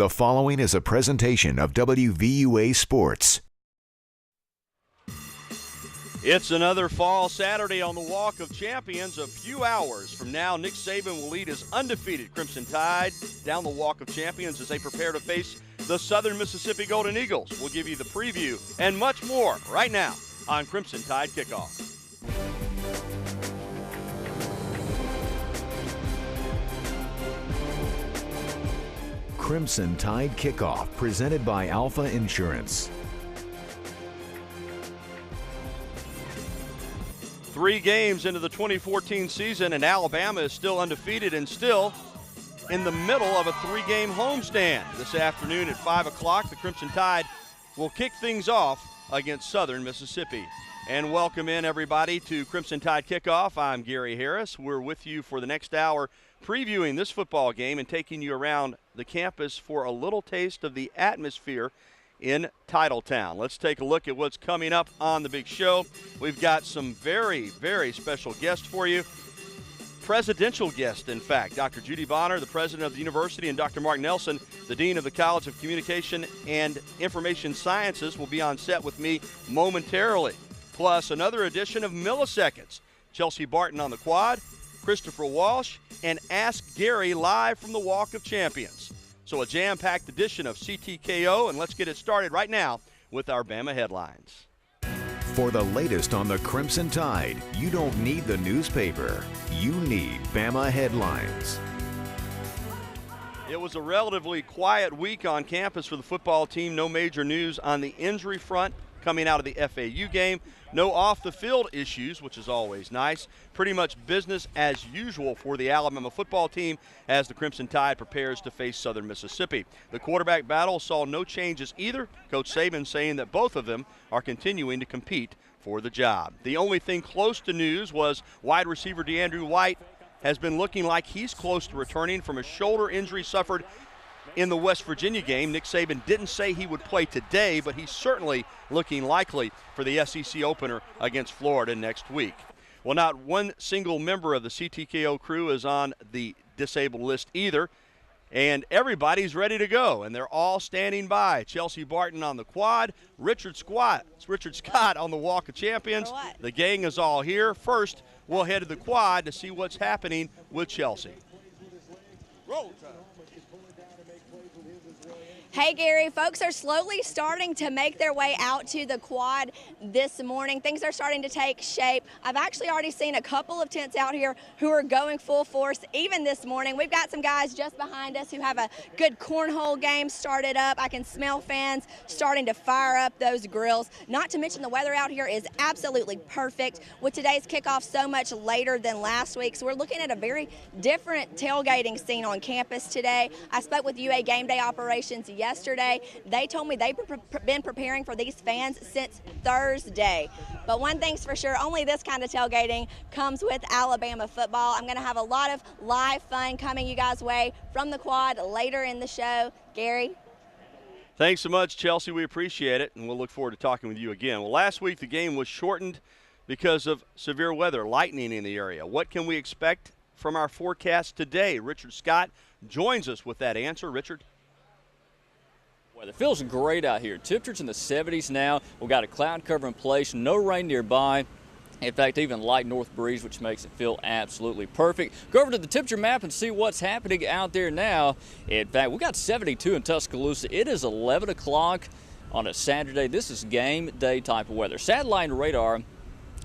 The following is a presentation of WVUA Sports. It's another fall Saturday on the Walk of Champions. A few hours from now, Nick Saban will lead his undefeated Crimson Tide down the Walk of Champions as they prepare to face the Southern Mississippi Golden Eagles. We'll give you the preview and much more right now on Crimson Tide Kickoff. Crimson Tide Kickoff, presented by Alpha Insurance. 3 games into the 2014 season, and Alabama is still undefeated and still in the middle of a 3-game homestand. This afternoon at 5 o'clock, the Crimson Tide will kick things off against Southern Mississippi. And welcome in, everybody, to Crimson Tide Kickoff. I'm Gary Harris. We're with you for the next hour, previewing this football game and taking you around the campus for a little taste of the atmosphere in Titletown. Let's take a look at what's coming up on the big show. We've got some very, very special guests for you. Presidential guest, in fact. Dr. Judy, the president of the university, and Dr. Mark Nelson, the dean of the College of Communication and Information Sciences, will be on set with me momentarily. Plus, another edition of Milliseconds. Chelsea Barton on the quad, Christopher Walsh, and Ask Gary live from the Walk of Champions. So a jam-packed edition of CTKO, and let's get it started right now with our Bama headlines. For the latest on the Crimson Tide, you don't need the newspaper. You need Bama headlines. It was a relatively quiet week on campus for the football team. No major news on the injury front coming out of the FAU game. No off-the-field issues, which is always nice. Pretty much business as usual for the Alabama football team as the Crimson Tide prepares to face Southern Mississippi. The quarterback battle saw no changes either. Coach Saban saying that both of them are continuing to compete for the job. The only thing close to news was wide receiver DeAndre White has been looking like he's close to returning from a shoulder injury suffered in the West Virginia game. Nick Saban didn't say he would play today, but he's certainly looking likely for the SEC opener against Florida next week. Well, not one single member of the CTKO crew is on the disabled list either, and everybody's ready to go, and they're all standing by. Chelsea Barton on the quad, Richard Scott on the Walk of Champions. The gang is all here. First, we'll head to the quad to see what's happening with Chelsea. Roll time. Hey, Gary, folks are slowly starting to make their way out to the quad this morning. Things are starting to take shape. I've actually already seen a couple of tents out here who are going full force even this morning. We've got some guys just behind us who have a good cornhole game started up. I can smell fans starting to fire up those grills. Not to mention the weather out here is absolutely perfect with today's kickoff so much later than last week. So we're looking at a very different tailgating scene on campus today. I spoke with UA Game Day Operations yesterday. They told me they've been preparing for these fans since Thursday. But one thing's for sure, only this kind of tailgating comes with Alabama football. I'm going to have a lot of live fun coming you guys' way from the quad later in the show. Gary? Thanks so much, Chelsea. We appreciate it, and we'll look forward to talking with you again. Well, last week the game was shortened because of severe weather, lightning in the area. What can we expect from our forecast today? Richard Scott joins us with that answer. Richard? Weather feels great out here. Temperatures in the 70s now. We've got a cloud cover in place, no rain nearby. In fact, even light north breeze, which makes it feel absolutely perfect. Go over to the temperature map and see what's happening out there now. In fact, we got 72 in Tuscaloosa. It is 11 o'clock on a Saturday. This is game day type of weather. Satellite and radar,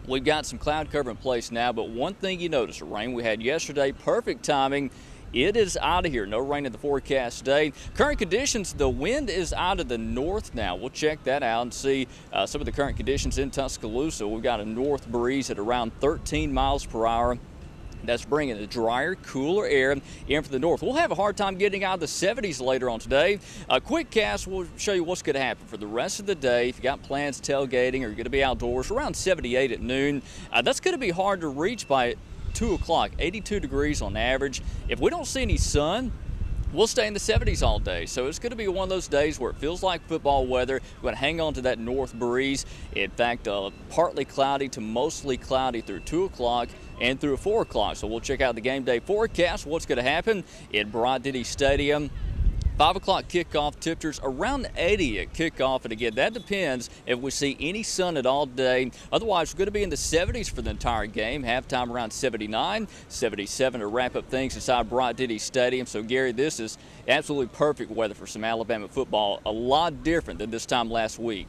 we've got some cloud cover in place now, but one thing you notice, the rain we had yesterday, perfect timing. It is out of here. No rain in the forecast today. Current conditions, the wind is out of the north now. We'll check that out and see some of the current conditions in Tuscaloosa. We've got a north breeze at around 13 miles per hour. That's bringing the drier, cooler air in from the north. We'll have a hard time getting out of the 70s later on today. A quick cast will show you what's going to happen for the rest of the day. If you got plans tailgating or you're going to be outdoors, around 78 at noon. That's going to be hard to reach by 2 o'clock, 82 degrees on average. If we don't see any sun, we'll stay in the 70s all day. So it's going to be one of those days where it feels like football weather. We're going to hang on to that north breeze. In fact, partly cloudy to mostly cloudy through 2 o'clock and through 4 o'clock. So we'll check out the game day forecast, what's going to happen at Bryant-Denny Stadium. 5 o'clock kickoff, temperatures around 80 at kickoff. And again, that depends if we see any sun at all today. Otherwise, we're going to be in the 70s for the entire game. Halftime around 79, 77 to wrap up things inside Bryant-Denny Stadium. So, Gary, this is absolutely perfect weather for some Alabama football. A lot different than this time last week.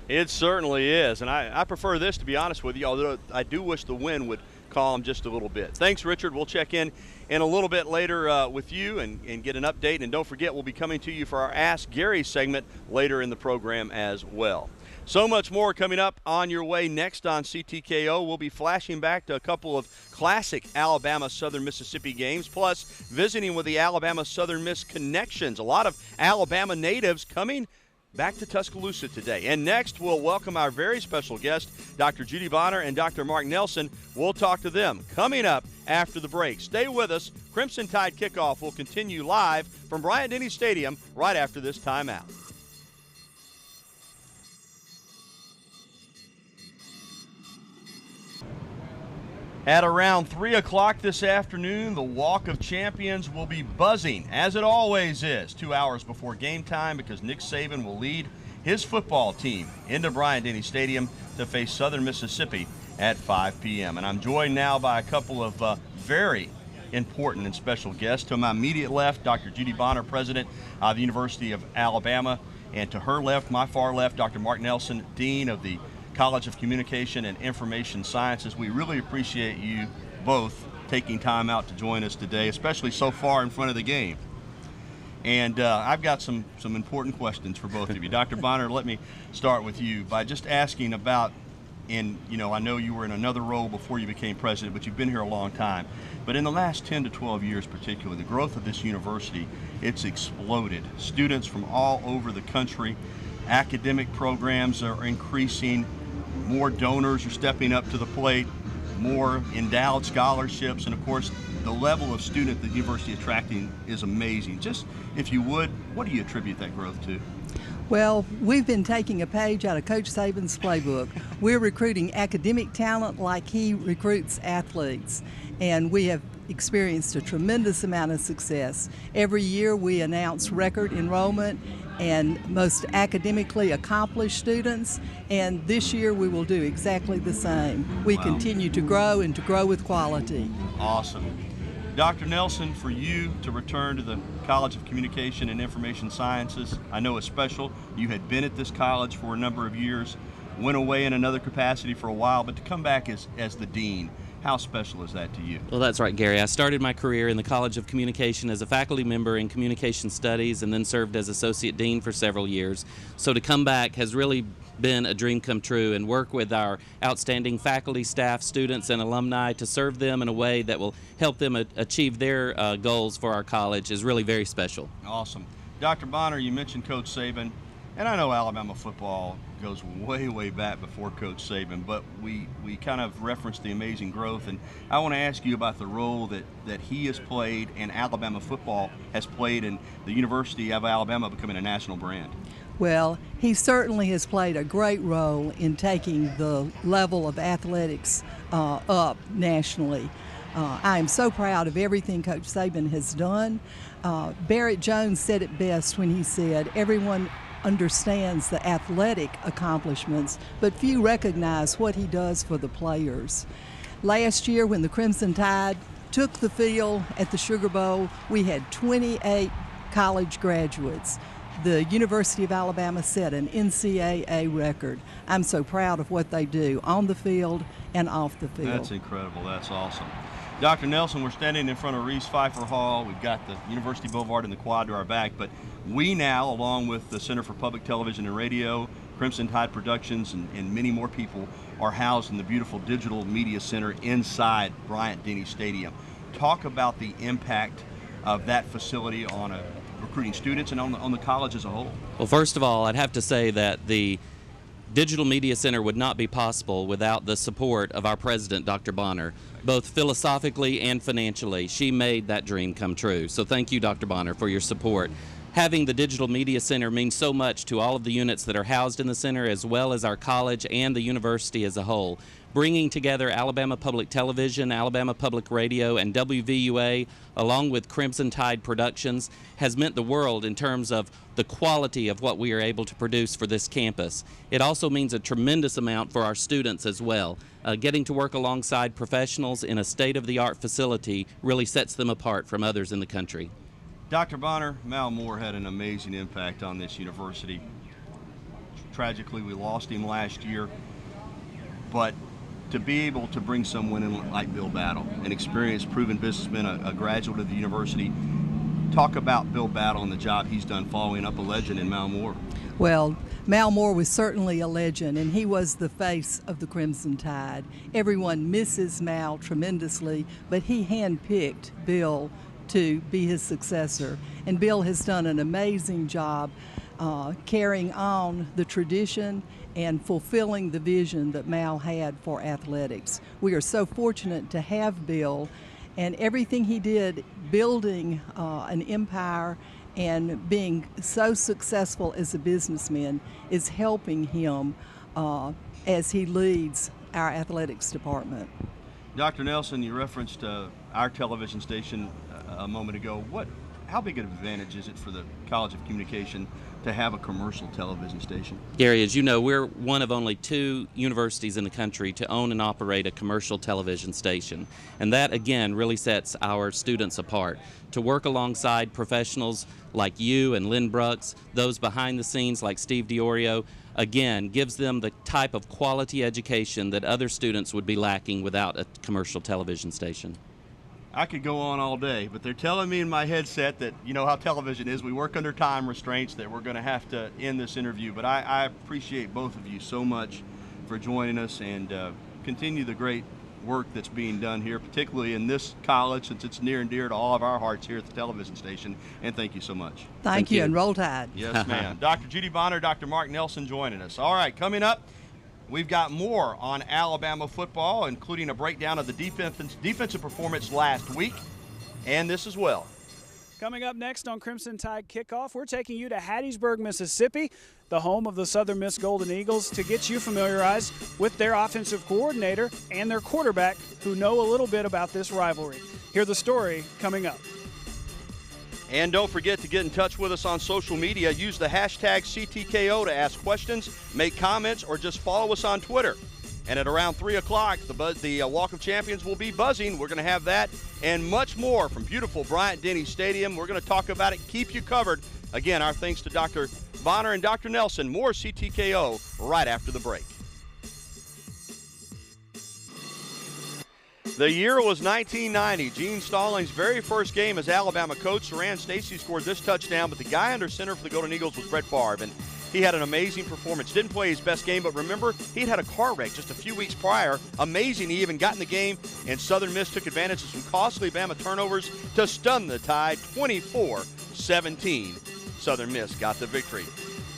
It certainly is, and I prefer this, to be honest with you, although I do wish the wind would calm just a little bit. Thanks, Richard. We'll check in a little bit later with you and get an update. And don't forget, we'll be coming to you for our Ask Gary segment later in the program as well. So much more coming up on your way next on CTKO. We'll be flashing back to a couple of classic Alabama Southern Mississippi games, plus visiting with the Alabama Southern Miss connections. A lot of Alabama natives coming back to Tuscaloosa today. And next, we'll welcome our very special guest, Dr. Judy Bonner and Dr. Mark Nelson. We'll talk to them coming up after the break. Stay with us. Crimson Tide Kickoff will continue live from Bryant-Denny Stadium right after this timeout. At around 3 o'clock this afternoon, the Walk of Champions will be buzzing, as it always is, 2 hours before game time, because Nick Saban will lead his football team into Bryant-Denny Stadium to face Southern Mississippi at 5 p.m. And I'm joined now by a couple of very important and special guests. To my immediate left, Dr. Judy Bonner, president of the University of Alabama, and to her left, my far left, Dr. Mark Nelson, dean of the College of Communication and Information Sciences. We really appreciate you both taking time out to join us today, especially so far in front of the game. And I've got some important questions for both of you. Dr. Bonner, let me start with you by just asking about, and I know you were in another role before you became president, but you've been here a long time. But in the last 10 to 12 years particularly, the growth of this university, it's exploded. Students from all over the country, academic programs are increasing, more donors are stepping up to the plate, more endowed scholarships, and of course the level of student the university is attracting is amazing. Just, if you would, what do you attribute that growth to? Well, we've been taking a page out of Coach Saban's playbook. We're recruiting academic talent like he recruits athletes, and we have experienced a tremendous amount of success. Every year we announce record enrollment and most academically accomplished students, and this year we will do exactly the same. We continue to grow and to grow with quality. Awesome. Dr. Nelson, for you to return to the College of Communication and Information Sciences, I know it's special. You had been at this college for a number of years, went away in another capacity for a while, but to come back as the dean, how special is that to you? Well, that's right, Gary. I started my career in the College of Communication as a faculty member in Communication Studies and then served as Associate Dean for several years. So to come back has really been a dream come true, and work with our outstanding faculty, staff, students, and alumni to serve them in a way that will help them achieve their goals for our college is really very special. Awesome. Dr. Bonner, you mentioned Coach Saban, and I know Alabama football goes way, way back before Coach Saban, but we kind of referenced the amazing growth, and I want to ask you about the role that he has played and Alabama football has played in the University of Alabama becoming a national brand. Well, he certainly has played a great role in taking the level of athletics up nationally. I am so proud of everything Coach Saban has done. Barrett Jones said it best when he said, everyone understands the athletic accomplishments, but few recognize what he does for the players. Last year, when the Crimson Tide took the field at the Sugar Bowl, we had 28 college graduates. The University of Alabama set an NCAA record. I'm so proud of what they do on the field and off the field. That's incredible. That's awesome. Dr. Nelson, we're standing in front of Reese Pfeiffer Hall. We've got the University Boulevard and the quad to our back, but we now, along with the Center for Public Television and Radio, Crimson Tide Productions, and many more people, are housed in the beautiful Digital Media Center inside Bryant-Denny Stadium. Talk about the impact of that facility on recruiting students and on the college as a whole. Well, first of all, I'd have to say that the Digital Media Center would not be possible without the support of our president, Dr. Bonner, both philosophically and financially. She made that dream come true. So thank you, Dr. Bonner, for your support. Having the Digital Media Center means so much to all of the units that are housed in the center, as well as our college and the university as a whole. Bringing together Alabama Public Television, Alabama Public Radio, and WVUA, along with Crimson Tide Productions, has meant the world in terms of the quality of what we are able to produce for this campus. It also means a tremendous amount for our students as well. Getting to work alongside professionals in a state-of-the-art facility really sets them apart from others in the country. Dr. Bonner, Mal Moore had an amazing impact on this university. Tragically, we lost him last year, but to be able to bring someone in like Bill Battle, an experienced, proven businessman, a graduate of the university, talk about Bill Battle and the job he's done following up a legend in Mal Moore. Well, Mal Moore was certainly a legend, and he was the face of the Crimson Tide. Everyone misses Mal tremendously, but he handpicked Bill to be his successor. And Bill has done an amazing job carrying on the tradition and fulfilling the vision that Mal had for athletics. We are so fortunate to have Bill, and everything he did building an empire and being so successful as a businessman is helping him as he leads our athletics department. Dr. Nelson, you referenced our television station a moment ago. How big an advantage is it for the College of Communication to have a commercial television station? Gary, as you know, we're one of only 2 universities in the country to own and operate a commercial television station. And that, again, really sets our students apart. To work alongside professionals like you and Lynn Brooks, those behind the scenes like Steve DiOrio, again, gives them the type of quality education that other students would be lacking without a commercial television station. I could go on all day, but they're telling me in my headset that, you know how television is, we work under time restraints, that we're going to have to end this interview. But I appreciate both of you so much for joining us, and continue the great work that's being done here, particularly in this college, since it's near and dear to all of our hearts here at the television station. And thank you so much. Thank you, and roll tide. Yes, ma'am. Dr. Judy Bonner, Dr. Mark Nelson joining us. All right, coming up, we've got more on Alabama football, including a breakdown of the defensive performance last week, and this as well. Coming up next on Crimson Tide Kickoff, we're taking you to Hattiesburg, Mississippi, the home of the Southern Miss Golden Eagles, to get you familiarized with their offensive coordinator and their quarterback, who know a little bit about this rivalry. Hear the story coming up. And don't forget to get in touch with us on social media. Use the hashtag CTKO to ask questions, make comments, or just follow us on Twitter. And at around 3 o'clock, the Walk of Champions will be buzzing. We're going to have that and much more from beautiful Bryant-Denny Stadium. We're going to talk about it, keep you covered. Again, our thanks to Dr. Bonner and Dr. Nelson. More CTKO right after the break. The year was 1990. Gene Stallings' very first game as Alabama coach. Saran Stacy scored this touchdown, but the guy under center for the Golden Eagles was Brett Favre, and he had an amazing performance. Didn't play his best game, but remember, he'd had a car wreck just a few weeks prior. Amazing, he even got in the game, and Southern Miss took advantage of some costly Bama turnovers to stun the Tide 24-17. Southern Miss got the victory.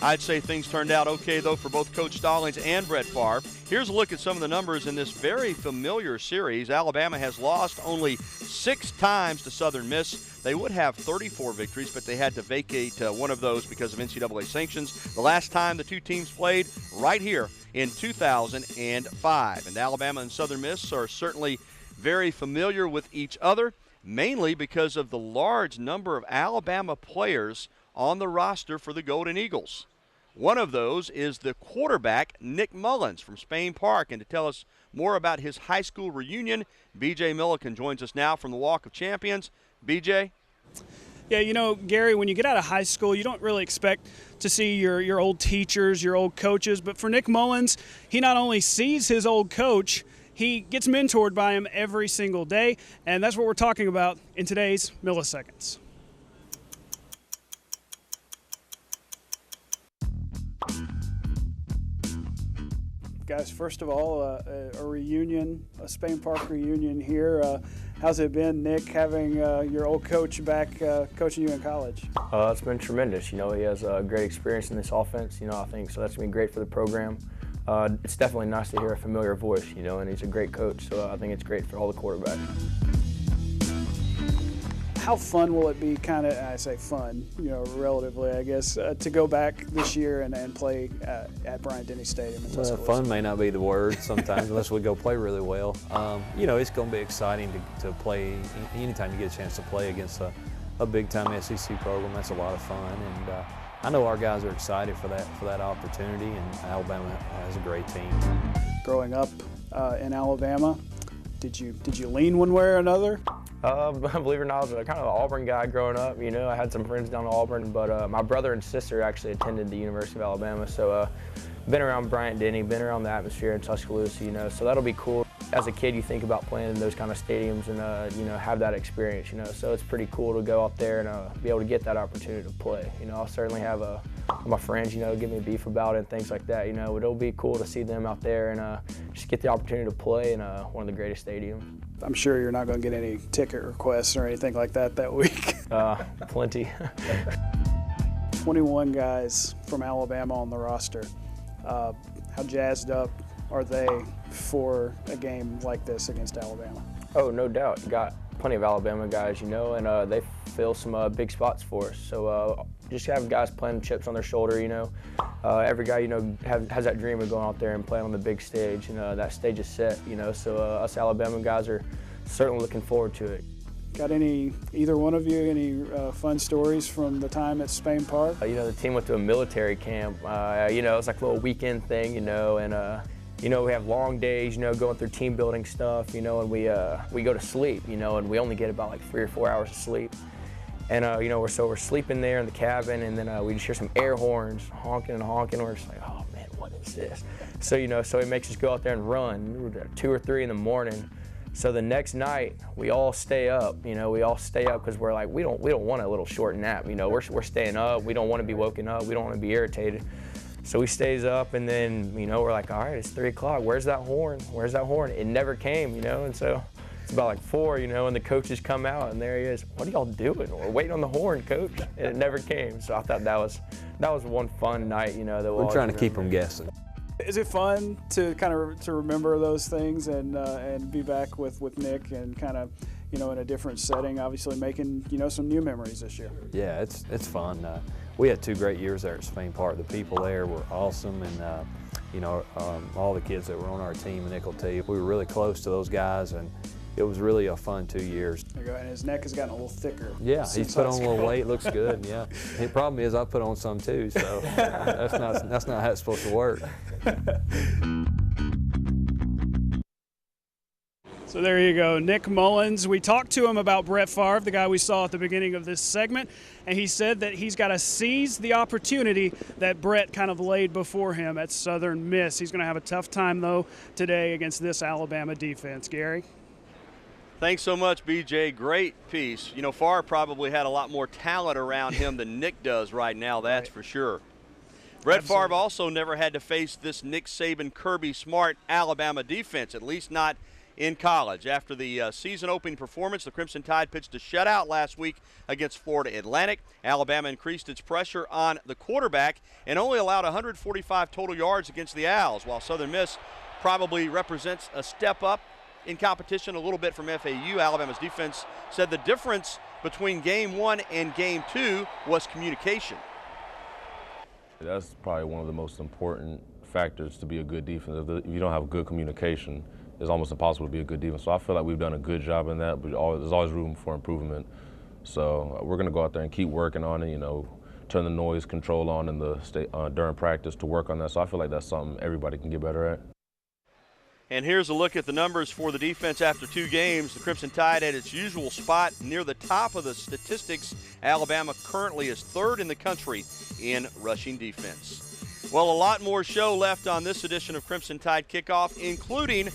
I'd say things turned out okay, though, for both Coach Stallings and Brett Favre. Here's a look at some of the numbers in this very familiar series. Alabama has lost only 6 times to Southern Miss. They would have 34 victories, but they had to vacate one of those because of NCAA sanctions. The last time the two teams played, right here in 2005. And Alabama and Southern Miss are certainly very familiar with each other, mainly because of the large number of Alabama players on the roster for the Golden Eagles. One of those is the quarterback, Nick Mullins from Spain Park. And to tell us more about his high school reunion, B.J. Milliken joins us now from the Walk of Champions. B.J.? Yeah, you know, Gary, when you get out of high school, you don't really expect to see your old teachers, your old coaches. But for Nick Mullins, he not only sees his old coach, he gets mentored by him every single day. And that's what we're talking about in today's Milliseconds. Guys, first of all, a reunion, a Spain Park reunion here. How's it been, Nick, having your old coach back coaching you in college? It's been tremendous. You know, he has a great experience in this offense. You know, I think so. That's going to be great for the program. It's definitely nice to hear a familiar voice, you know, and he's a great coach. So I think it's great for all the quarterbacks. How fun will it be, kind of, I say fun, relatively, I guess, to go back this year and play at Bryant-Denny Stadium in Tuscaloosa? Fun may not be the word sometimes unless we go play really well. It's going to be exciting to play. Anytime you get a chance to play against a big-time SEC program, that's a lot of fun. And I know our guys are excited for that opportunity, and Alabama has a great team. Growing up in Alabama, did you lean one way or another? Believe it or not, I was kind of an Auburn guy growing up. I had some friends down in Auburn, but my brother and sister actually attended the University of Alabama, so been around Bryant-Denny, been around the atmosphere in Tuscaloosa, so that'll be cool. As a kid, you think about playing in those kind of stadiums and, have that experience, so it's pretty cool to go out there and be able to get that opportunity to play. I'll certainly have my friends, give me beef about it and things like that, but it'll be cool to see them out there and just get the opportunity to play in one of the greatest stadiums. I'm sure you're not going to get any ticket requests or anything like that week. Plenty. 21 guys from Alabama on the roster. How jazzed up are they for a game like this against Alabama? Oh, no doubt. Got plenty of Alabama guys, and they fill some big spots for us. So just having guys playing chips on their shoulder, every guy, has that dream of going out there and playing on the big stage. That stage is set, so us Alabama guys are certainly looking forward to it. Got either one of you, any fun stories from the time at Spain Park? The team went to a military camp. It was like a little weekend thing, and we have long days, going through team building stuff, and we go to sleep, and we only get about like 3 or 4 hours of sleep. And, we're sleeping there in the cabin, and then we just hear some air horns honking and honking. We're just like, oh man, what is this? So, so it makes us go out there and run. We're at 2 or 3 in the morning. So the next night, we all stay up, because we're like, we don't want a little short nap, we're staying up. We don't want to be woken up. We don't want to be irritated. So we stays up, and then, we're like, all right, it's 3 o'clock. Where's that horn? Where's that horn? It never came, and so it's about like 4, and the coaches come out, and there he is. What are y'all doing? We're waiting on the horn, coach. And it never came. So I thought that was one fun night, that we're trying to keep them guessing. Is it fun to kind of to remember those things and be back with Nick and kind of, in a different setting, obviously making, some new memories this year? Yeah, it's fun. We had 2 great years there at Spain Park. The people there were awesome, and all the kids that were on our team, and Nick will tell you, we were really close to those guys, and it was really a fun 2 years. There you go, and his neck has gotten a little thicker. Yeah, he's put on a little weight, looks good, yeah. The problem is I put on some too, so that's not how it's supposed to work. So there you go, Nick Mullins. We talked to him about Brett Favre, the guy we saw at the beginning of this segment, and he said that he's got to seize the opportunity that Brett kind of laid before him at Southern Miss. He's going to have a tough time, though, today against this Alabama defense. Gary? Thanks so much, BJ. Great piece. Favre probably had a lot more talent around him than Nick does right now, that's for sure. Brett Favre also never had to face this Nick Saban, Kirby Smart Alabama defense, at least not in college. After the season opening performance, the Crimson Tide pitched a shutout last week against Florida Atlantic. Alabama increased its pressure on the quarterback and only allowed 145 total yards against the Owls, while Southern Miss probably represents a step up in competition a little bit from FAU. Alabama's defense said the difference between game 1 and game 2 was communication. That's probably one of the most important factors to be a good defense. If you don't have good communication, it's almost impossible to be a good defense. So I feel like we've done a good job in that, but there's always room for improvement. So we're going to go out there and keep working on it, turn the noise control on in during practice to work on that. So I feel like that's something everybody can get better at. And here's a look at the numbers for the defense after 2 games. The Crimson Tide at its usual spot near the top of the statistics. Alabama currently is 3rd in the country in rushing defense. Well, a lot more show left on this edition of Crimson Tide Kickoff, including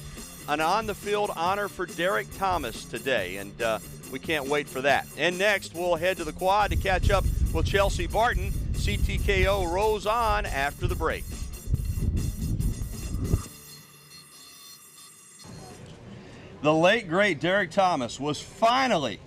an on-the-field honor for Derrick Thomas today, and we can't wait for that. And next, we'll head to the quad to catch up with Chelsea Barton. CTKO rolls on after the break. The late, great Derrick Thomas was finally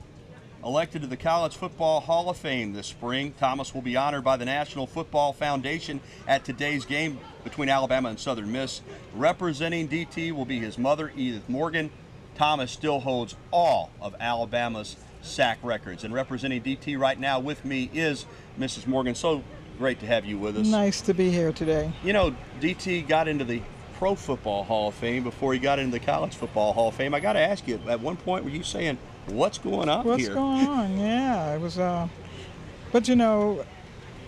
elected to the College Football Hall of Fame this spring. Thomas will be honored by the National Football Foundation at today's game between Alabama and Southern Miss. Representing DT will be his mother, Edith Morgan. Thomas still holds all of Alabama's sack records. And representing DT right now with me is Mrs. Morgan. So great to have you with us. Nice to be here today. You know, DT got into the Pro Football Hall of Fame before he got into the College Football Hall of Fame. I got to ask you, at one point were you saying, what's going on here? What's going on? Yeah, it was, but you know,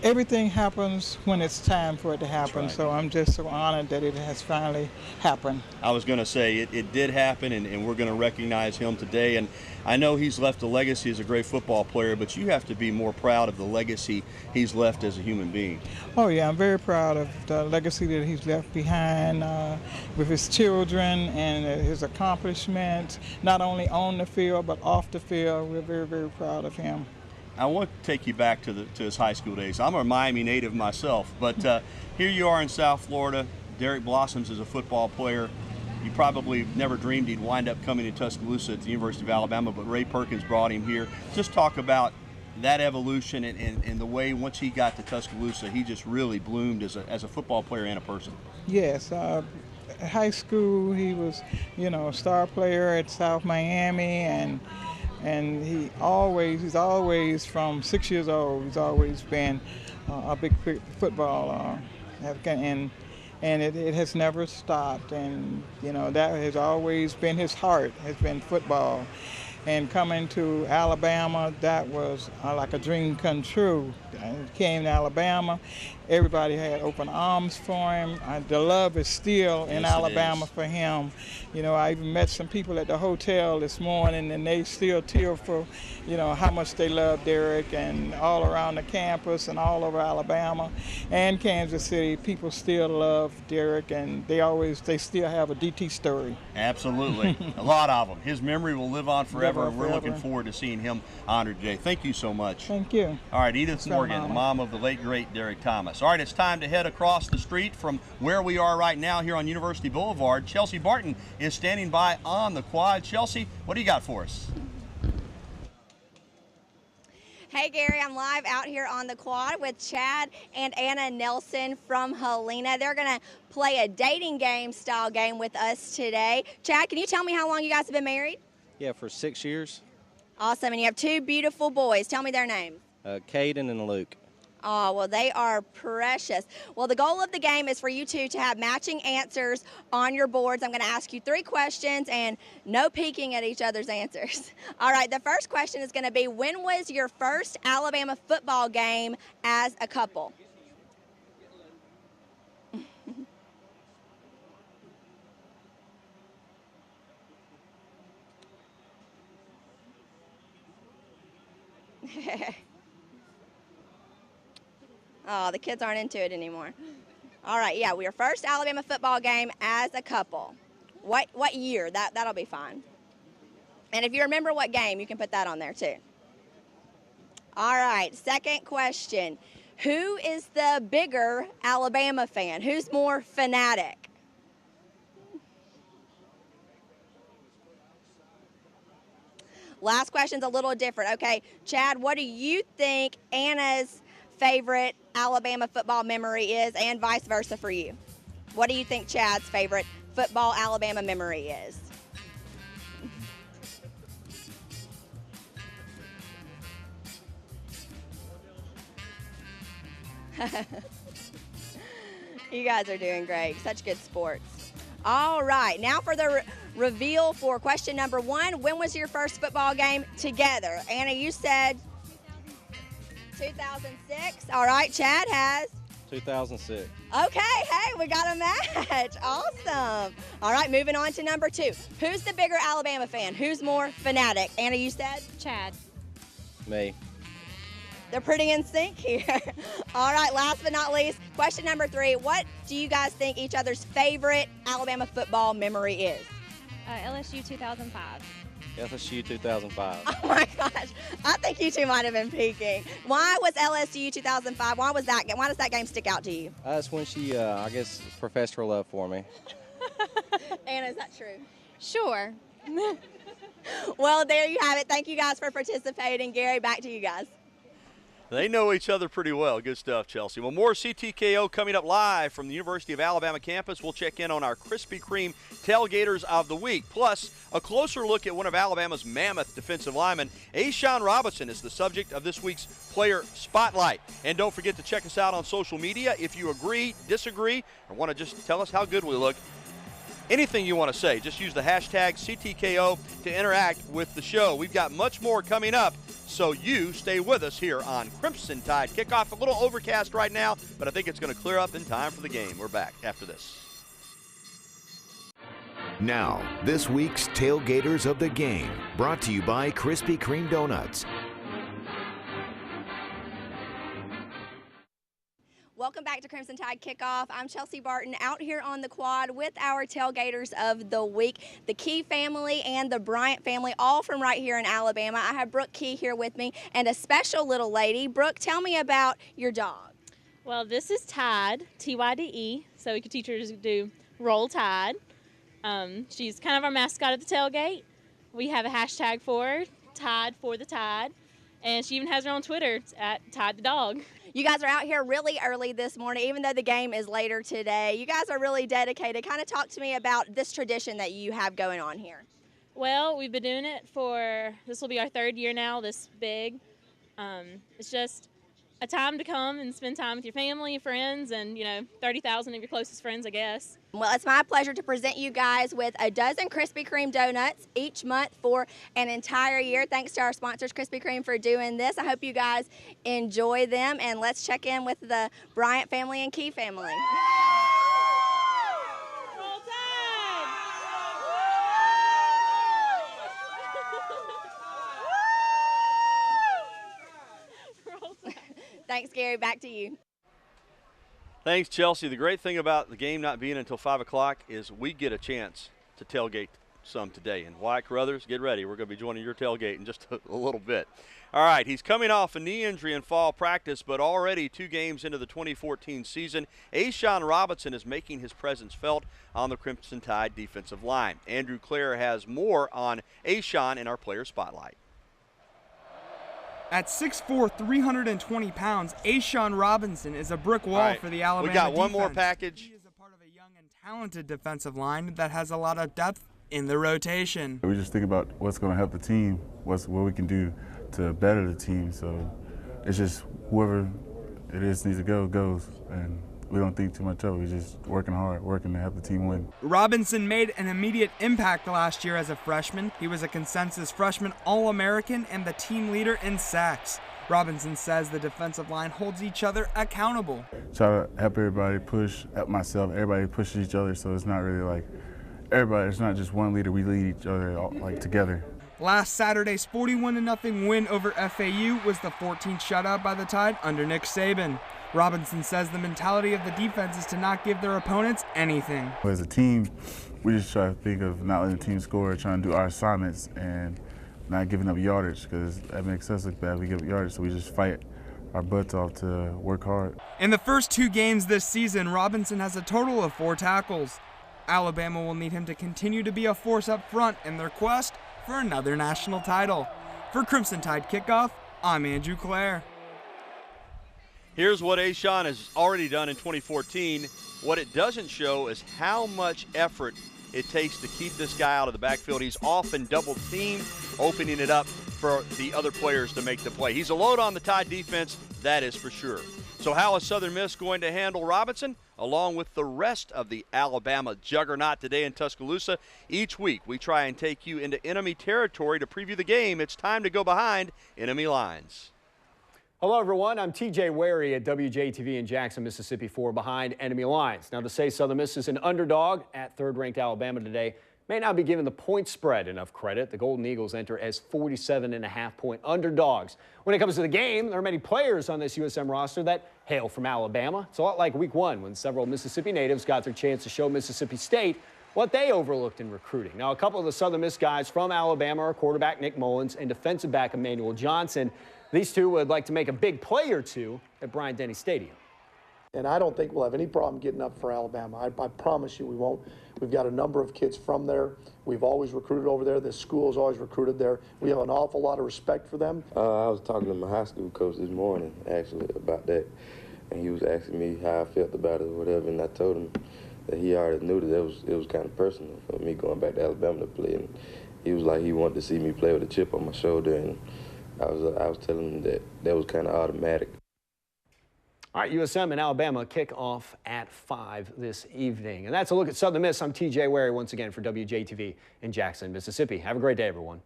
everything happens when it's time for it to happen. Right. So I'm just so honored that it has finally happened. I was going to say it did happen, and we're going to recognize him today. And I know he's left a legacy as a great football player, but you have to be more proud of the legacy he's left as a human being. Oh yeah, I'm very proud of the legacy that he's left behind with his children and his accomplishments, not only on the field but off the field. We're very, very proud of him. I want to take you back to his high school days. I'm a Miami native myself, but here you are in South Florida. Derrick blossoms as a football player. You probably never dreamed he'd wind up coming to Tuscaloosa at the University of Alabama, but Ray Perkins brought him here. Just talk about that evolution and the way once he got to Tuscaloosa, he just really bloomed as a football player and a person. Yes. High school, he was, you know, a star player at South Miami, and he's always from 6 years old, he's always been a big football and it has never stopped, and you know that has always been his heart, has been football. And coming to Alabama, that was like a dream come true. He came to Alabama, everybody had open arms for him. The love is still in Alabama for him. You know, I even met some people at the hotel this morning, and they still tearful, you know, how much they love Derrick, and all around the campus and all over Alabama and Kansas City, people still love Derrick, and they still have a DT story. Absolutely. A lot of them. His memory will live on forever. We're looking forward to seeing him honored today. Thank you so much. Thank you. All right, Edith Morgan, the mom of the late, great Derrick Thomas. All right, it's time to head across the street from where we are right now here on University Boulevard. Chelsea Barton is standing by on the quad. Chelsea, what do you got for us? Hey Gary, I'm live out here on the quad with Chad and Anna Nelson from Helena. They're going to play a dating game style game with us today. Chad, can you tell me how long you guys have been married? Yeah, for 6 years. Awesome, and you have two beautiful boys. Tell me their names. Caden and Luke. Oh, well, they are precious. Well, the goal of the game is for you two to have matching answers on your boards. I'm going to ask you 3 questions and no peeking at each other's answers. All right, the first question is going to be, when was your first Alabama football game as a couple? Oh, the kids aren't into it anymore. All right, yeah, your first Alabama football game as a couple. What year? That'll be fine. And if you remember what game, you can put that on there too. All right, second question. Who is the bigger Alabama fan? Who's more fanatic? Last question's a little different. Okay, Chad, what do you think Anna's favorite Alabama football memory is, and vice versa for you? What do you think Chad's favorite football Alabama memory is? You guys are doing great. Such good sports. All right, now for the reveal for question number 1. When was your first football game together? Anna, you said 2006. All right, Chad has 2006. Okay, hey, we got a match. Awesome. All right, moving on to number 2. Who's the bigger Alabama fan? Who's more fanatic? Anna, you said? Chad. Me. They're pretty in sync here. All right, last but not least, question number 3. What do you guys think each other's favorite Alabama football memory is? LSU 2005. FSU 2005. Oh my gosh, I think you two might have been peeking. Why was LSU 2005? Why does that game stick out to you? That's when she, I guess, professed her love for me. Anna, is that true? Sure. Well, there you have it. Thank you guys for participating. Gary, back to you guys. They know each other pretty well. Good stuff, Chelsea. Well, more CTKO coming up live from the University of Alabama campus. We'll check in on our Krispy Kreme tailgaters of the week. Plus, a closer look at one of Alabama's mammoth defensive linemen. A'Shawn Robinson is the subject of this week's Player Spotlight. And don't forget to check us out on social media if you agree, disagree, or want to just tell us how good we look. Anything you want to say, just use the hashtag CTKO to interact with the show. We've got much more coming up, so you stay with us here on Crimson Tide Kickoff. A little overcast right now, but I think it's going to clear up in time for the game. We're back after this. Now, this week's Tailgaters of the Game, brought to you by Krispy Kreme Donuts. Welcome back to Crimson Tide Kickoff. I'm Chelsea Barton out here on the quad with our tailgaters of the week, the Key family and the Bryant family, all from right here in Alabama. I have Brooke Key here with me and a special little lady. Brooke, tell me about your dog. Well, this is Tide, T-Y-D-E, so we could teach her to do Roll Tide. She's kind of our mascot at the tailgate. We have a hashtag for her, Tide for the Tide, and she even has her own Twitter. It's at Tide the Dog. You guys are out here really early this morning, even though the game is later today. You guys are really dedicated. Kind of talk to me about this tradition that you have going on here. Well, we've been doing it this will be our 3rd year now, this big. It's just a time to come and spend time with your family, your friends, and, 30,000 of your closest friends, I guess. Well, it's my pleasure to present you guys with a dozen Krispy Kreme donuts each month for an entire year. Thanks to our sponsors, Krispy Kreme, for doing this. I hope you guys enjoy them, and let's check in with the Bryant family and Key family. Thanks, Gary. Back to you. Thanks, Chelsea. The great thing about the game not being until 5 o'clock is we get a chance to tailgate some today. And Wyatt Carruthers, get ready. We're going to be joining your tailgate in just a little bit. All right, he's coming off a knee injury in fall practice, but already 2 games into the 2014 season, A'Shawn Robinson is making his presence felt on the Crimson Tide defensive line. Andrew Clare has more on A'Shawn in our player spotlight. At 6'4", 320 pounds, A'Shawn Robinson is a brick wall for the Alabama defense. We got one more package. He is a part of a young and talented defensive line that has a lot of depth in the rotation. We just think about what's going to help the team, what we can do to better the team. So it's just whoever it is needs to go, goes. And we don't think too much of it. We're just working hard, working to help the team win. Robinson made an immediate impact last year as a freshman. He was a consensus freshman All-American and the team leader in sacks. Robinson says the defensive line holds each other accountable. Try to help everybody push, help myself, everybody pushes each other, so it's not really like everybody, it's not just one leader, we lead each other like together. Last Saturday's 41-0 win over FAU was the 14th shutout by the Tide under Nick Saban. Robinson says the mentality of the defense is to not give their opponents anything. As a team, we just try to think of not letting the team score, trying to do our assignments and not giving up yardage, because that makes us look bad if we give up yardage, so we just fight our butts off to work hard. In the first 2 games this season, Robinson has a total of 4 tackles. Alabama will need him to continue to be a force up front in their quest for another national title. For Crimson Tide Kickoff, I'm Andrew Clare. Here's what A'Shawn has already done in 2014. What it doesn't show is how much effort it takes to keep this guy out of the backfield. He's often double-teamed, opening it up for the other players to make the play. He's a load on the Tide defense, that is for sure. So how is Southern Miss going to handle Robinson, along with the rest of the Alabama juggernaut today in Tuscaloosa? Each week, we try and take you into enemy territory to preview the game. It's time to go behind enemy lines. Hello, everyone. I'm TJ Wary at WJTV in Jackson, Mississippi for Behind Enemy Lines. Now, to say Southern Miss is an underdog at 3rd-ranked Alabama today may not be given the point spread enough credit. The Golden Eagles enter as 47.5-point underdogs. When it comes to the game, there are many players on this USM roster that hail from Alabama. It's a lot like Week 1 when several Mississippi natives got their chance to show Mississippi State what they overlooked in recruiting. Now, a couple of the Southern Miss guys from Alabama are quarterback Nick Mullins and defensive back Emmanuel Johnson. These two would like to make a big play or two at Bryant-Denny Stadium. And I don't think we'll have any problem getting up for Alabama. I promise you we won't. We've got a number of kids from there. We've always recruited over there. This school has always recruited there. We have an awful lot of respect for them. I was talking to my high school coach this morning, actually, about that. And he was asking me how I felt about it or whatever, and I told him that he already knew that it was kind of personal for me going back to Alabama to play. And he was like, he wanted to see me play with a chip on my shoulder, and I was telling him that was kind of automatic. All right, USM and Alabama kick off at 5 this evening. And that's a look at Southern Miss. I'm TJ Wary once again for WJTV in Jackson, Mississippi. Have a great day, everyone.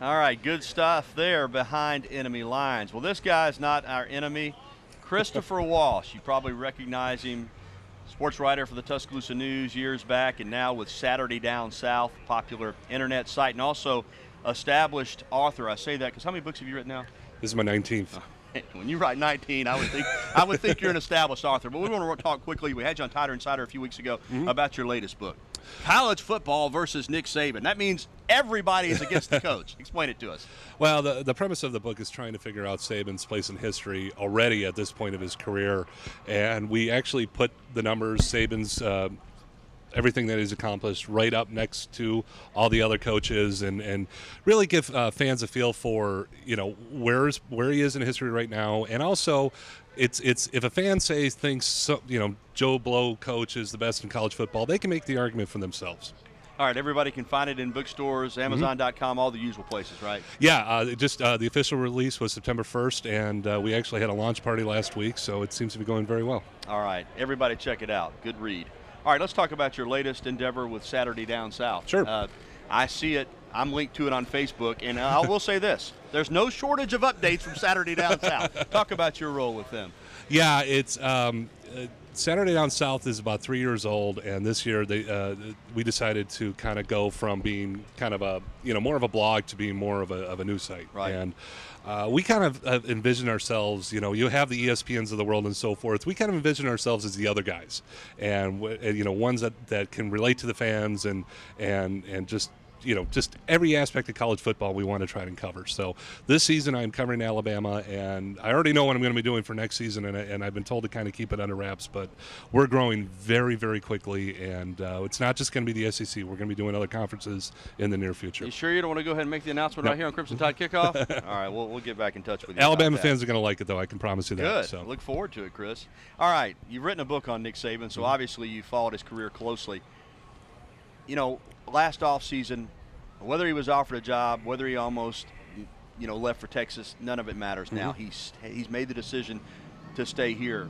All right, good stuff there behind enemy lines. Well, this guy's not our enemy. Christopher Walsh, you probably recognize him, sports writer for the Tuscaloosa News years back, and now with Saturday Down South, popular internet site, and also established author. I say that because how many books have you written now? This is my 19th. When you write 19, I would think you're an established author. But we want to talk quickly. We had you on Tider Insider a few weeks ago about your latest book, College Football versus Nick Saban. That means everybody is against the coach. Explain it to us. Well, the premise of the book is trying to figure out Saban's place in history already at this point of his career, and we actually put the numbers, Saban's everything that he's accomplished right up next to all the other coaches, and really give fans a feel for where he is in history right now. And also it's if a fan thinks Joe Blow coach is the best in college football, they can make the argument for themselves. All right, everybody can find it in bookstores, Amazon.com, all the usual places, right? Yeah, the official release was September 1st, and we actually had a launch party last week, so it seems to be going very well. All right, everybody check it out. Good read. All right, let's talk about your latest endeavor with Saturday Down South. Sure. I see it. I'm linked to it on Facebook, and I will say this. There's no shortage of updates from Saturday Down South. Talk about your role with them. Yeah, it's Saturday Down South is about 3 years old, and this year we decided to kind of go from being kind of a more of a blog to being more of a news site. Right. And we kind of envision ourselves, you have the ESPNs of the world and so forth. We kind of envision ourselves as the other guys, and ones that can relate to the fans and just every aspect of college football we want to try and cover. So this season I'm covering Alabama, and I already know what I'm going to be doing for next season, and I've been told to kind of keep it under wraps, but we're growing very, very quickly, and it's not just going to be the SEC. We're going to be doing other conferences in the near future. You sure you don't want to go ahead and make the announcement right here on Crimson Tide Kickoff? All right, we'll get back in touch with you. Alabama fans are going to like it, though. I can promise you that. Good. So. Look forward to it, Chris. All right, you've written a book on Nick Saban, so obviously you followed his career closely. Last offseason, whether he was offered a job, whether he almost, left for Texas, none of it matters now. He's made the decision to stay here.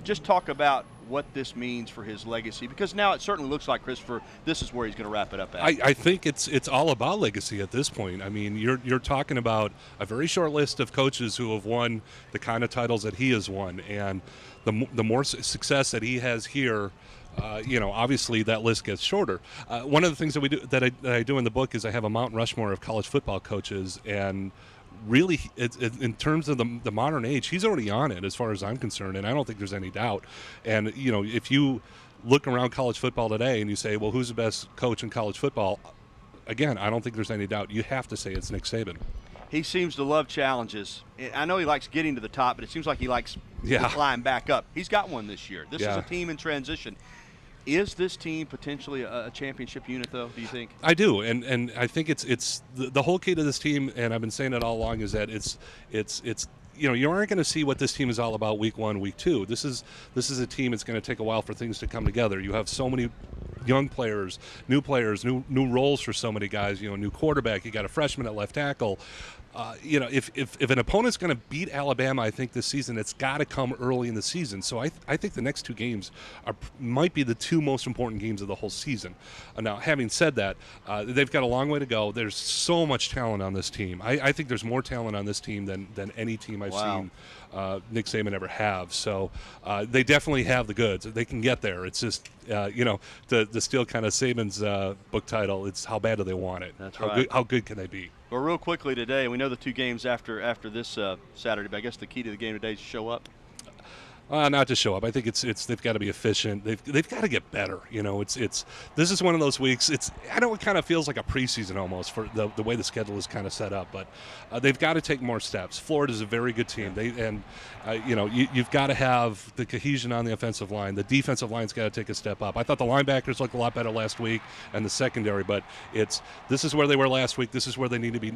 Just talk about what this means for his legacy, because now it certainly looks like, Christopher, this is where he's going to wrap it up at. I think it's all about legacy at this point. I mean, you're talking about a very short list of coaches who have won the kind of titles that he has won, and the more success that he has here, obviously that list gets shorter. One of the things that I do in the book is I have a Mount Rushmore of college football coaches, and really, in terms of the modern age, he's already on it as far as I'm concerned, and I don't think there's any doubt. And if you look around college football today and you say, well, who's the best coach in college football? Again, I don't think there's any doubt. You have to say it's Nick Saban. He seems to love challenges. I know he likes getting to the top, but it seems like he likes to climb back up. He's got one this year. This is a team in transition. Is this team potentially a championship unit, though, do you think? I do, and I think it's the whole key to this team, and I've been saying it all along, is that it's you aren't going to see what this team is all about week 1, week 2. This is a team that's going to take a while for things to come together. You have so many young players, new roles for so many guys. New quarterback. You got a freshman at left tackle. If an opponent's going to beat Alabama, I think this season, it's got to come early in the season. So I think the next 2 games might be the 2 most important games of the whole season. Now, having said that, they've got a long way to go. There's so much talent on this team. I think there's more talent on this team than any team I've seen Nick Saban ever have. So they definitely have the goods. They can get there. It's just, to steal kind of Saban's book title, it's how bad do they want it? That's right. How good can they be? Well, real quickly today, we know the 2 games after this Saturday, but I guess the key to the game today is to show up. Not to show up. I think it's they've got to be efficient. They've got to get better. You know, this is one of those weeks. I know it kind of feels like a preseason almost for the way the schedule is kind of set up, but they've got to take more steps. Florida's a very good team. You've got to have the cohesion on the offensive line. The defensive line's got to take a step up. I thought the linebackers looked a lot better last week, and the secondary. But this is where they were last week. This is where they need to be,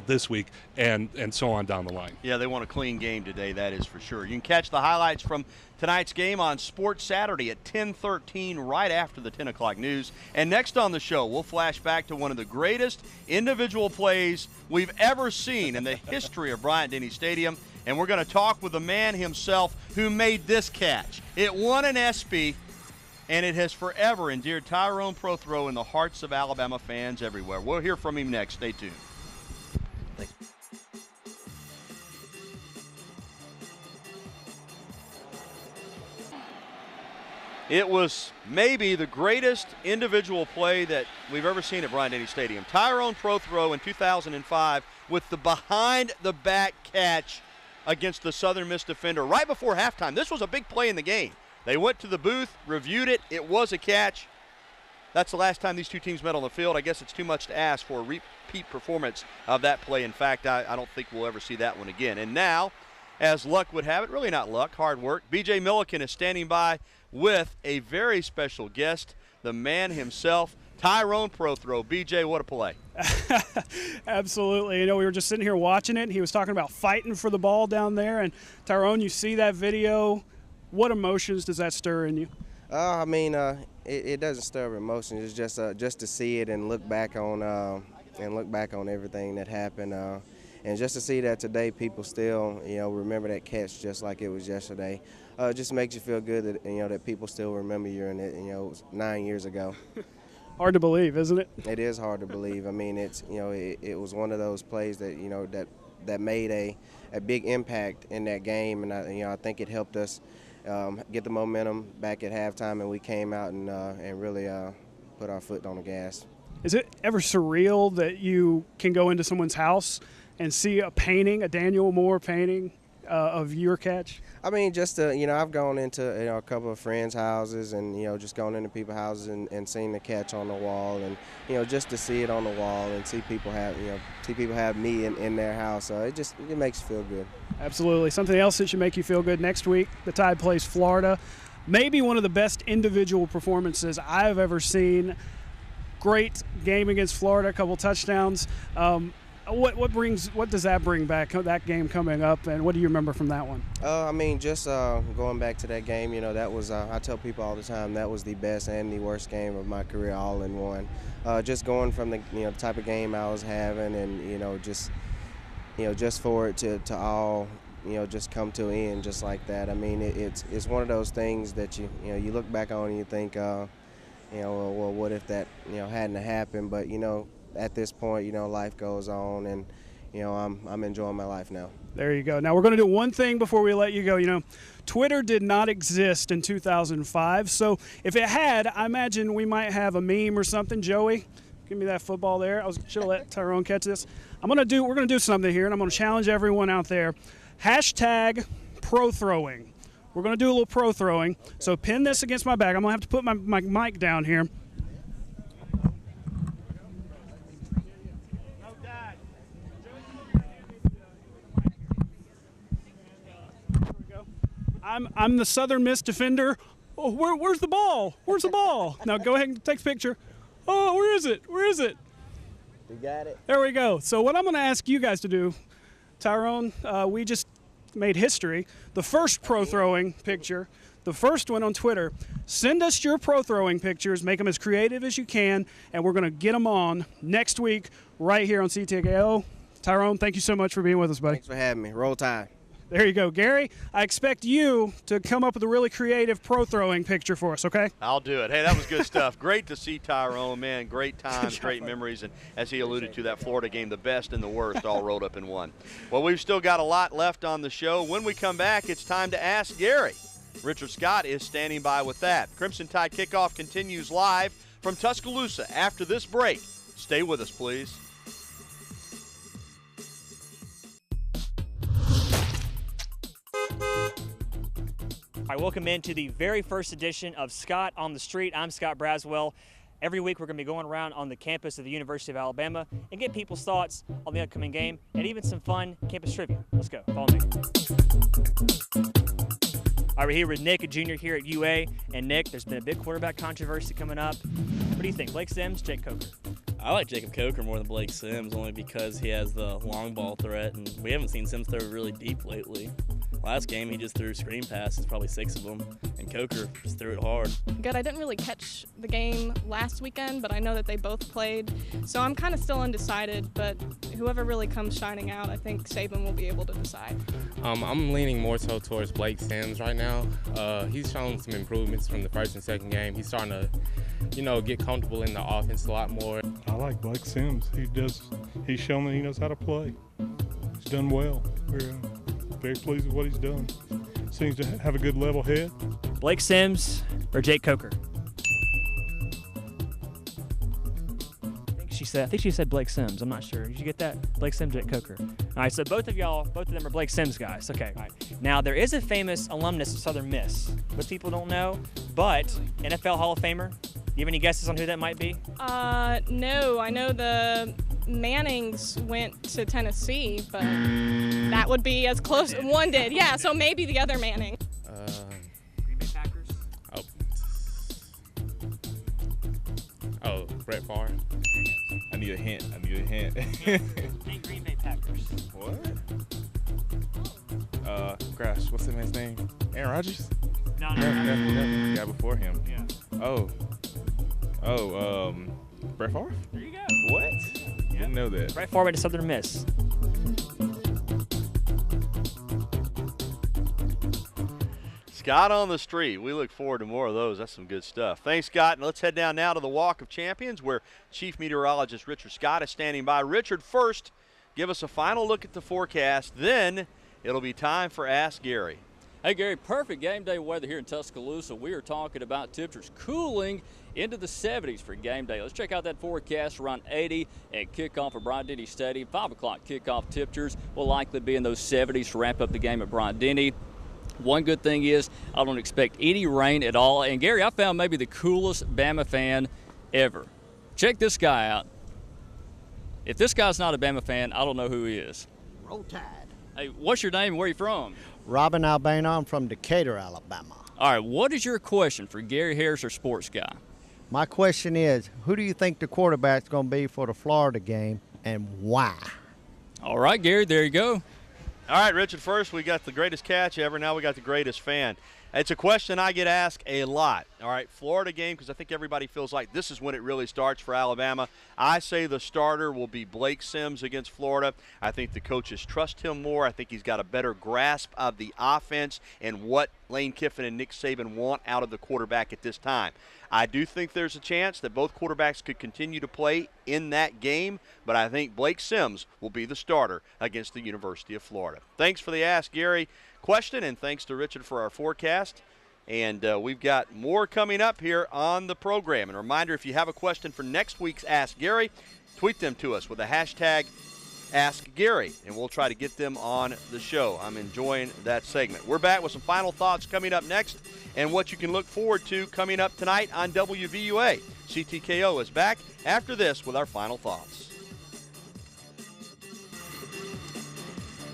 this week, and so on down the line. Yeah, they want a clean game today. That is for sure. You can catch the highlights from tonight's game on Sports Saturday at 10:13, right after the 10 o'clock news. And next on the show, we'll flash back to one of the greatest individual plays we've ever seen in the history of Bryant-Denny Stadium. And we're going to talk with the man himself who made this catch. It won an ESPY, and it has forever endeared Tyrone Prothro in the hearts of Alabama fans everywhere. We'll hear from him next. Stay tuned. Thanks. It was maybe the greatest individual play that we've ever seen at Bryant-Denny Stadium. Tyrone Prothro in 2005 with the behind-the-back catch against the Southern Miss defender right before halftime. This was a big play in the game. They went to the booth, reviewed it. It was a catch. That's the last time these two teams met on the field. I guess it's too much to ask for a repeat performance of that play. In fact, I don't think we'll ever see that one again. And now, as luck would have it, really not luck, hard work, B.J. Milliken is standing by with a very special guest, the man himself, Tyrone Prothro. B.J., what a play. Absolutely. We were just sitting here watching it, and he was talking about fighting for the ball down there. And, Tyrone, you see that video. What emotions does that stir in you? It doesn't stir up emotions. It's just to see it and look back on everything that happened. And just to see that today people still, remember that catch just like it was yesterday. It just makes you feel good that, that people still remember you, and it was 9 years ago. Hard to believe, isn't it? It is hard to believe. It was one of those plays that, that made a big impact in that game, and I think it helped us get the momentum back at halftime, and we came out and really put our foot on the gas. Is it ever surreal that you can go into someone's house and see a painting, a Daniel Moore painting of your catch? I've gone into a couple of friends' houses and, just gone into people's houses and seen the catch on the wall, and, just to see it on the wall and see people have me in their house, it makes you feel good. Absolutely. Something else that should make you feel good next week, the Tide plays Florida. Maybe one of the best individual performances I've ever seen. Great game against Florida, a couple touchdowns. What does that bring back, that game coming up, and what do you remember from that one? Going back to that game, that was, I tell people all the time, that was the best and the worst game of my career all in one. Just going from the type of game I was having, and just for it to all just come to an end just like that. It's one of those things that you look back on and you think, well, what if that hadn't happened? But at this point, life goes on, and I'm enjoying my life now. There you go. Now we're going to do one thing before we let you go. Twitter did not exist in 2005, so if it had, I imagine we might have a meme or something. Joey, give me that football there. Should have let Tyrone catch this. We're going to do something here, and I'm going to challenge everyone out there. Hashtag pro throwing. We're going to do a little pro throwing. So pin this against my back. I'm going to have to put my mic down here. I'm the Southern Miss defender. Oh, where's the ball? Where's the ball? Now go ahead and take a picture. Oh, where is it? Where is it? You got it. There we go. So what I'm going to ask you guys to do, Tyrone, we just made history. The first pro throwing picture, the first one on Twitter. Send us your pro throwing pictures. Make them as creative as you can, and we're going to get them on next week right here on CTKO. Tyrone, thank you so much for being with us, buddy. Thanks for having me. Roll Tide. There you go. Gary, I expect you to come up with a really creative pro throwing picture for us, okay? I'll do it. Hey, that was good stuff. Great to see Tyrone, man. Great times, great memories. And as he alluded to, that Florida game, the best and the worst all rolled up in one. Well, we've still got a lot left on the show. When we come back, it's time to Ask Gary. Richard Scott is standing by with that. Crimson Tide Kickoff continues live from Tuscaloosa after this break. Stay with us, please. All right, welcome into the very first edition of Scott on the Street. I'm Scott Braswell. Every week we're going to be going around on the campus of the University of Alabama and get people's thoughts on the upcoming game and even some fun campus trivia. Let's go. Follow me. All right, we're here with Nick, a junior here at UA. And Nick, there's been a big quarterback controversy coming up. What do you think, Blake Sims, Jake Coker? I like Jacob Coker more than Blake Sims, only because he has the long ball threat, and we haven't seen Sims throw really deep lately. Last game, he just threw screen passes, probably 6 of them, and Coker just threw it hard. Good. I didn't really catch the game last weekend, but I know that they both played, so I'm kind of still undecided, but whoever really comes shining out, I think Saban will be able to decide. I'm leaning more so towards Blake Sims right now. He's shown some improvements from the first and second game. He's starting to, get comfortable in the offense a lot more. I like Blake Sims. He's shown that he knows how to play. He's done well. We're very pleased with what he's done. Seems to have a good level head. Blake Sims or Jake Coker? I think she said Blake Sims. I'm not sure. Did you get that? Blake Sims, Jake Coker. All right, so both of them are Blake Sims guys. Okay. All right. Now, there is a famous alumnus of Southern Miss, which people don't know, but NFL Hall of Famer. Do you have any guesses on who that might be? No. I know the Mannings went to Tennessee, but that would be as close. One did, yeah, so maybe the other Manning. Green Bay Packers? Oh, Brett Favre. I need a hint. Hey, Green Bay Packers. What? Gosh, what's the man's name? Aaron Rodgers? No. The guy before him. Yeah. Brett Favre? There you go. What? Didn't know that. Brett Favre to Southern Miss. Scott on the Street. We look forward to more of those. That's some good stuff. Thanks, Scott. And let's head down now to the Walk of Champions where Chief Meteorologist Richard Scott is standing by. Richard, first, give us a final look at the forecast. Then it'll be time for Ask Gary. Hey, Gary, perfect game day weather here in Tuscaloosa. We are talking about temperatures cooling into the 70s for game day. Let's check out that forecast. Around 80 at kickoff at Bryant-Denny Stadium. 5 o'clock kickoff temperatures will likely be in those 70s to wrap up the game at Bryant-Denny. One good thing is I don't expect any rain at all. And, Gary, I found maybe the coolest Bama fan ever. Check this guy out. If this guy's not a Bama fan, I don't know who he is. Roll Tide. Hey, what's your name and where are you from? Robin Albano. I'm from Decatur, Alabama. All right, what is your question for Gary Harris, our sports guy? My question is, who do you think the quarterback's going to be for the Florida game and why? All right, Gary, there you go. All right, Richard, first we got the greatest catch ever. Now we got the greatest fan. It's a question I get asked a lot. All right, Florida game, because I think everybody feels like this is when it really starts for Alabama. I say the starter will be Blake Sims against Florida. I think the coaches trust him more. I think he's got a better grasp of the offense and what Lane Kiffin and Nick Saban want out of the quarterback at this time. I do think there's a chance that both quarterbacks could continue to play in that game, but I think Blake Sims will be the starter against the University of Florida. Thanks for the Ask Gary question, and thanks to Richard for our forecast. And we've got more coming up here on the program. And a reminder, if you have a question for next week's Ask Gary, tweet them to us with the hashtag Ask Gary, and we'll try to get them on the show. I'm enjoying that segment. We're back with some final thoughts coming up next and what you can look forward to coming up tonight on WVUA. CTKO is back after this with our final thoughts.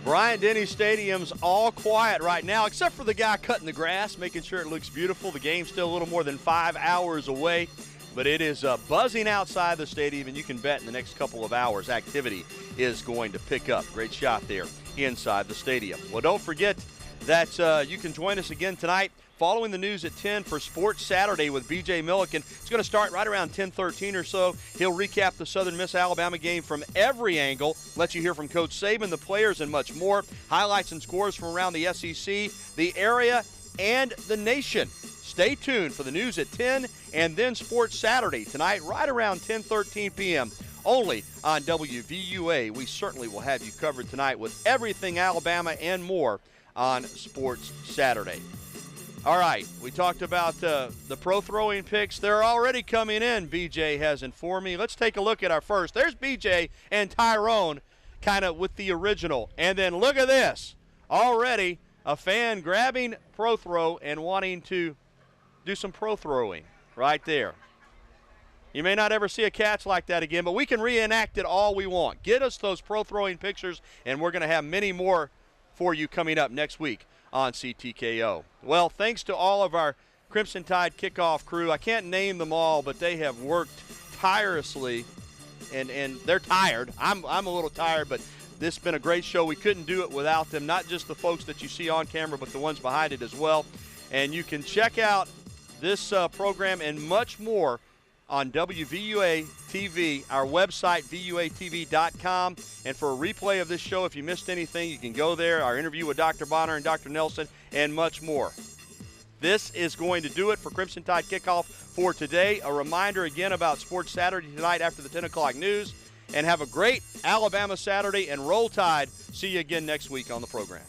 Bryant-Denny Stadium's all quiet right now, except for the guy cutting the grass, making sure it looks beautiful. The game's still a little more than 5 hours away, but it is buzzing outside the stadium, and you can bet in the next couple of hours activity is going to pick up. Great shot there inside the stadium. Well, don't forget that you can join us again tonight following the news at 10 for Sports Saturday with B.J. Milliken. It's going to start right around 10:13 or so. He'll recap the Southern Miss Alabama game from every angle, let you hear from Coach Saban, the players, and much more. Highlights and scores from around the SEC, the area, and the nation. Stay tuned for the news at 10 and then Sports Saturday tonight right around 10:13 p.m. only on WVUA. We certainly will have you covered tonight with everything Alabama and more on Sports Saturday. All right, we talked about the pro throwing picks. They're already coming in, BJ has informed me. Let's take a look at our first. There's BJ and Tyrone kind of with the original. And then look at this. Already a fan grabbing Prothro and wanting to do some Prothrowing right there. You may not ever see a catch like that again, but we can reenact it all we want. Get us those Prothrowing pictures, and we're going to have many more for you coming up next week on CTKO. Well, thanks to all of our Crimson Tide kickoff crew. I can't name them all, but they have worked tirelessly, and they're tired. I'm a little tired, but this has been a great show. We couldn't do it without them, not just the folks that you see on camera, but the ones behind it as well. And you can check out this program and much more on WVUA TV, our website, VUATV.com. And for a replay of this show, if you missed anything, you can go there, our interview with Dr. Bonner and Dr. Nelson, and much more. This is going to do it for Crimson Tide Kickoff for today. A reminder again about Sports Saturday tonight after the 10 o'clock news. And have a great Alabama Saturday, and Roll Tide. See you again next week on the program.